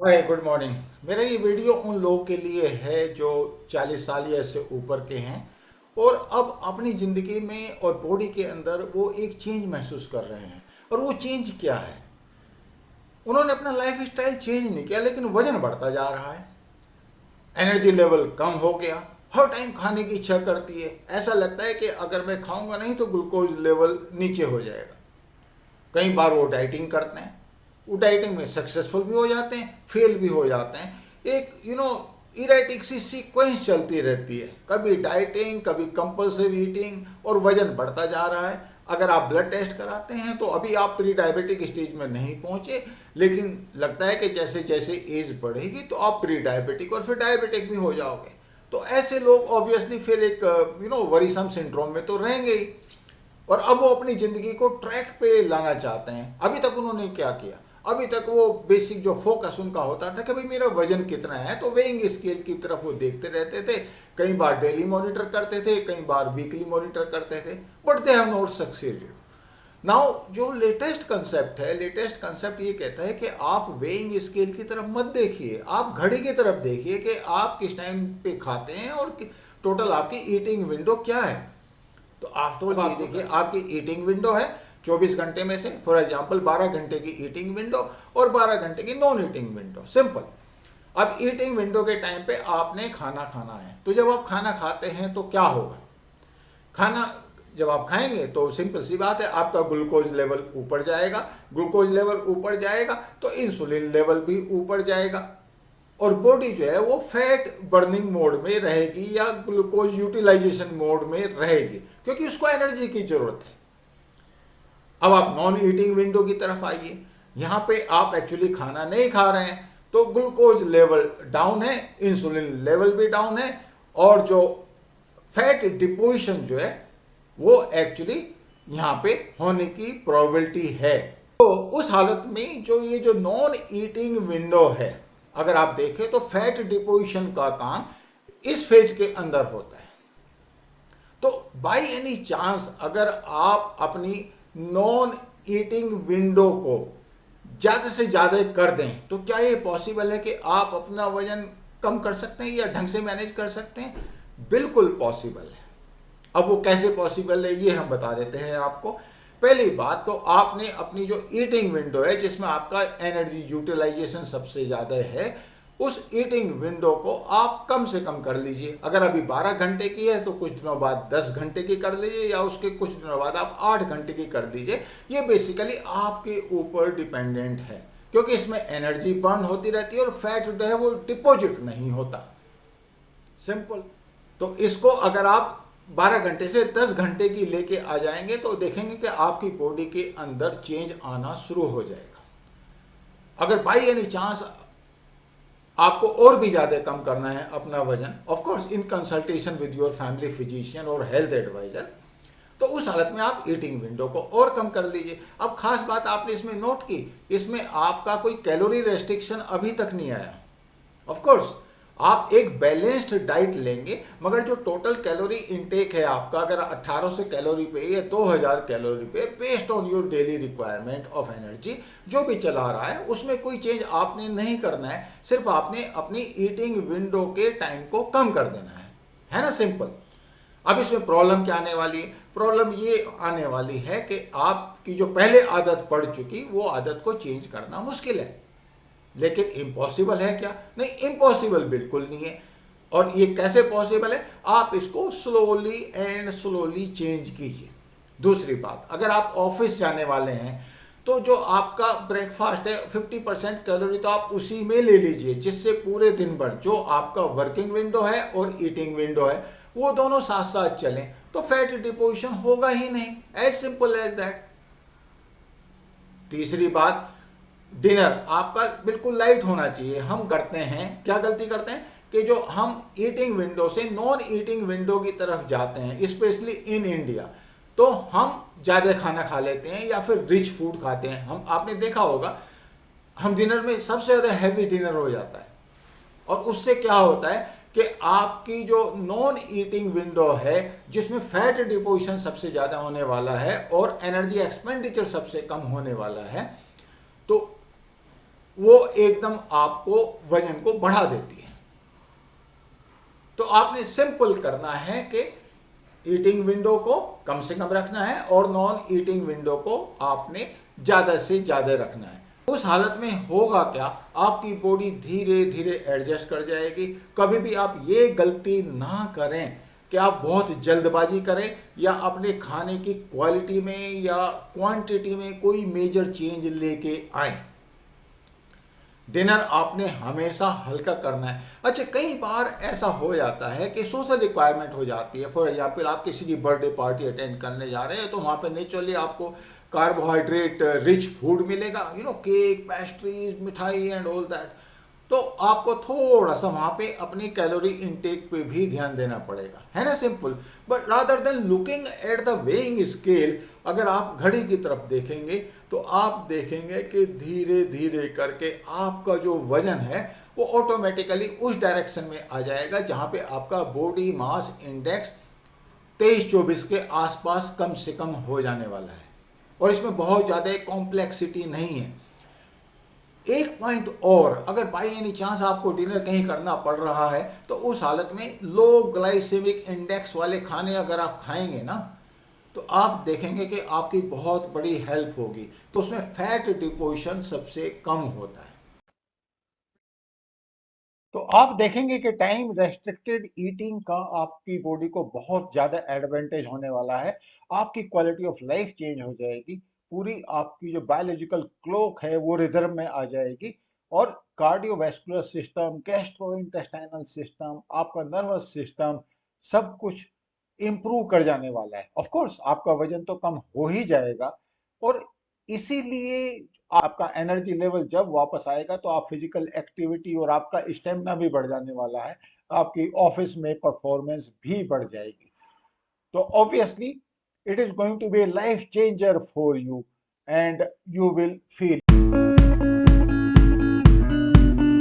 Hi good morning. मेरा ये video उन लोगों के लिए है जो 40 साल या इससे ऊपर के हैं और अब अपनी ज़िंदगी में और बॉडी के अंदर वो एक चेंज महसूस कर रहे हैं। और वो चेंज क्या है? उन्होंने अपना लाइफ स्टाइल चेंज नहीं किया लेकिन वजन बढ़ता जा रहा है, एनर्जी लेवल कम हो गया, हर टाइम खाने की इच्छा करती है, ऐसा लगता है कि अगर मैं खाऊंगा नहीं तो ग्लूकोज लेवल नीचे हो जाएगा। कई बार वो डाइटिंग करते हैं, वो डाइटिंग में सक्सेसफुल भी हो जाते हैं, फेल भी हो जाते हैं। एक इरेटिक सी सीक्वेंस चलती रहती है, कभी डाइटिंग कभी कंपल्सिव ईटिंग और वजन बढ़ता जा रहा है। अगर आप ब्लड टेस्ट कराते हैं तो अभी आप प्री डायबिटिक स्टेज में नहीं पहुंचे, लेकिन लगता है कि जैसे जैसे एज बढ़ेगी तो आप प्री डायबिटिक और फिर डायबिटिक भी हो जाओगे। तो ऐसे लोग ऑब्वियसली फिर एक वरीसम सिंड्रोम में तो रहेंगे ही। और अब वो अपनी ज़िंदगी को ट्रैक पे लाना चाहते हैं। अभी तक उन्होंने क्या किया? अभी तक वो बेसिक जो फोकस उनका होता था कि भाई मेरा वजन कितना है, तो वेइंग स्केल की तरफ वो देखते रहते थे। कई बार डेली मॉनिटर करते थे, कई बार वीकली मॉनिटर करते थे, but they have not succeeded. Now जो लेटेस्ट कंसेप्ट ये कहता है कि आप वेइंग स्केल की तरफ मत देखिए, आप घड़ी की तरफ देखिए कि आप किस टाइम पे खाते हैं और टोटल आपकी ईटिंग विंडो क्या है। तो आफ्टर ऑल ये देखिए, आपकी ईटिंग विंडो है 24 घंटे में से फॉर एग्जांपल 12 घंटे की ईटिंग विंडो और 12 घंटे की नॉन ईटिंग विंडो, सिंपल। अब ईटिंग विंडो के टाइम पे आपने खाना खाना है, तो जब आप खाना खाते हैं तो क्या होगा? खाना जब आप खाएंगे तो सिंपल सी बात है, आपका ग्लूकोज लेवल ऊपर जाएगा। ग्लूकोज लेवल ऊपर जाएगा तो इंसुलिन लेवल भी ऊपर जाएगा और बॉडी जो है वो फैट बर्निंग मोड में रहेगी या ग्लूकोज यूटिलाइजेशन मोड में रहेगी, क्योंकि उसको एनर्जी की जरूरत है। अब आप नॉन ईटिंग विंडो की तरफ आइए, यहाँ पे आप एक्चुअली खाना नहीं खा रहे हैं तो ग्लूकोज लेवल डाउन है, इंसुलिन लेवल भी डाउन है और जो फैट डिपोजिशन जो है वो एक्चुअली यहाँ पे होने की प्रोबेबिलिटी है। तो उस हालत में जो नॉन ईटिंग विंडो है, अगर आप देखें तो फैट डिपोजिशन का काम इस फेज के अंदर होता है। तो बाय एनी चांस अगर आप अपनी नॉन ईटिंग विंडो को ज़्यादा से ज़्यादा कर दें तो क्या ये पॉसिबल है कि आप अपना वजन कम कर सकते हैं या ढंग से मैनेज कर सकते हैं? बिल्कुल पॉसिबल है। अब वो कैसे पॉसिबल है ये हम बता देते हैं आपको। पहली बात तो आपने अपनी जो ईटिंग विंडो है जिसमें आपका एनर्जी यूटिलाइजेशन सबसे ज़्यादा है, उस ईटिंग विंडो को आप कम से कम कर लीजिए। अगर अभी 12 घंटे की है तो कुछ दिनों बाद 10 घंटे की कर लीजिए या उसके कुछ दिनों बाद आप 8 घंटे की कर लीजिए। ये बेसिकली आपके ऊपर डिपेंडेंट है, क्योंकि इसमें एनर्जी बर्न होती रहती है और फैट जो है वो डिपॉजिट नहीं होता, सिंपल। तो इसको अगर आप 12 घंटे से 10 घंटे की लेके आ जाएंगे तो देखेंगे कि आपकी बॉडी के अंदर चेंज आना शुरू हो जाएगा। अगर बाई एनी चांस आपको और भी ज़्यादा कम करना है अपना वजन, of course in consultation with your family physician और हेल्थ एडवाइजर, तो उस हालत में आप ईटिंग विंडो को और कम कर लीजिए। अब खास बात आपने इसमें नोट की, इसमें आपका कोई कैलोरी रेस्ट्रिक्शन अभी तक नहीं आया। ऑफ कोर्स आप एक बैलेंस्ड डाइट लेंगे, मगर जो टोटल कैलोरी इनटेक है आपका, अगर 1800 कैलोरी पे या 2000 कैलोरी पे, based on your daily requirement of energy जो भी चला रहा है, उसमें कोई चेंज आपने नहीं करना है। सिर्फ आपने अपनी ईटिंग विंडो के टाइम को कम कर देना है ना, सिंपल। अब इसमें प्रॉब्लम क्या आने वाली है? प्रॉब्लम ये आने वाली है कि आपकी जो पहले आदत पड़ चुकी वो आदत को चेंज करना मुश्किल है। लेकिन इम्पॉसिबल है क्या? नहीं, इम्पॉसिबल बिल्कुल नहीं है। और ये कैसे पॉसिबल है? आप इसको स्लोली एंड स्लोली चेंज कीजिए। दूसरी बात, अगर आप ऑफिस जाने वाले हैं तो जो आपका ब्रेकफास्ट है 50% कैलोरी तो आप उसी में ले लीजिए, जिससे पूरे दिन भर जो आपका वर्किंग विंडो है और ईटिंग विंडो है वो दोनों साथ साथ चलें, तो फैट डिपोजिशन होगा ही नहीं, एज सिंपल एज दैट। तीसरी बात, डिनर आपका बिल्कुल लाइट होना चाहिए। हम करते हैं क्या, गलती करते हैं कि जो हम ईटिंग विंडो से नॉन ईटिंग विंडो की तरफ जाते हैं, स्पेशली इन इंडिया, तो हम ज़्यादा खाना खा लेते हैं या फिर रिच फूड खाते हैं। हम, आपने देखा होगा, हम डिनर में सबसे ज़्यादा हैवी डिनर हो जाता है और उससे क्या होता है कि आपकी जो नॉन ईटिंग विंडो है जिसमें फैट डिपोजिशन सबसे ज़्यादा होने वाला है और एनर्जी एक्सपेंडिचर सबसे कम होने वाला है, तो वो एकदम आपको वजन को बढ़ा देती है। तो आपने सिंपल करना है कि ईटिंग विंडो को कम से कम रखना है और नॉन ईटिंग विंडो को आपने ज़्यादा से ज़्यादा रखना है। उस हालत में होगा क्या, आपकी बॉडी धीरे धीरे एडजस्ट कर जाएगी। कभी भी आप ये गलती ना करें कि आप बहुत जल्दबाजी करें या अपने खाने की क्वालिटी में या क्वांटिटी में कोई मेजर चेंज लेके आए। डिनर आपने हमेशा हल्का करना है। अच्छा, कई बार ऐसा हो जाता है कि सोशल रिक्वायरमेंट हो जाती है। फॉर एग्जाम्पल, आप किसी की बर्थडे पार्टी अटेंड करने जा रहे हैं, तो वहाँ पे नेचुरली आपको कार्बोहाइड्रेट रिच फूड मिलेगा, केक, पेस्ट्रीज, मिठाई एंड ऑल दैट। तो आपको थोड़ा सा वहाँ पे अपनी कैलोरी इनटेक पे भी ध्यान देना पड़ेगा, है ना, simple. But rather than looking at the weighing scale, अगर आप घड़ी की तरफ देखेंगे तो आप देखेंगे कि धीरे धीरे करके आपका जो वजन है वो ऑटोमेटिकली उस डायरेक्शन में आ जाएगा जहाँ पे आपका बॉडी मास इंडेक्स 23-24 के आसपास कम से कम हो जाने वाला है। और इसमें बहुत ज़्यादा कॉम्प्लेक्सिटी नहीं है। एक पॉइंट और, अगर बाई एनी चांस आपको डिनर कहीं करना पड़ रहा है तो उस हालत में लो ग्लाइसेमिक इंडेक्स वाले खाने अगर आप खाएंगे ना, तो आप देखेंगे कि आपकी बहुत बड़ी हेल्प होगी। तो उसमें फैट डिपोजिशन सबसे कम होता है। तो आप देखेंगे कि टाइम रेस्ट्रिक्टेड ईटिंग का आपकी बॉडी को बहुत ज़्यादा एडवांटेज होने वाला है। आपकी क्वालिटी ऑफ लाइफ चेंज हो जाएगी। पूरी आपकी जो बायोलॉजिकल क्लॉक है वो रिदम में आ जाएगी। और कार्डियोवैस्कुलर सिस्टम, गैस्ट्रोइंटेस्टाइनल सिस्टम, आपका नर्वस सिस्टम, सब कुछ इम्प्रूव कर जाने वाला है। ऑफ कोर्स आपका वजन तो कम हो ही जाएगा। और इसीलिए आपका एनर्जी लेवल जब वापस आएगा तो आप फिजिकल एक्टिविटी और आपका स्टेमिना भी बढ़ जाने वाला है। आपकी ऑफिस में परफॉर्मेंस भी बढ़ जाएगी। तो obviously it is going to be life changer for you and you will feel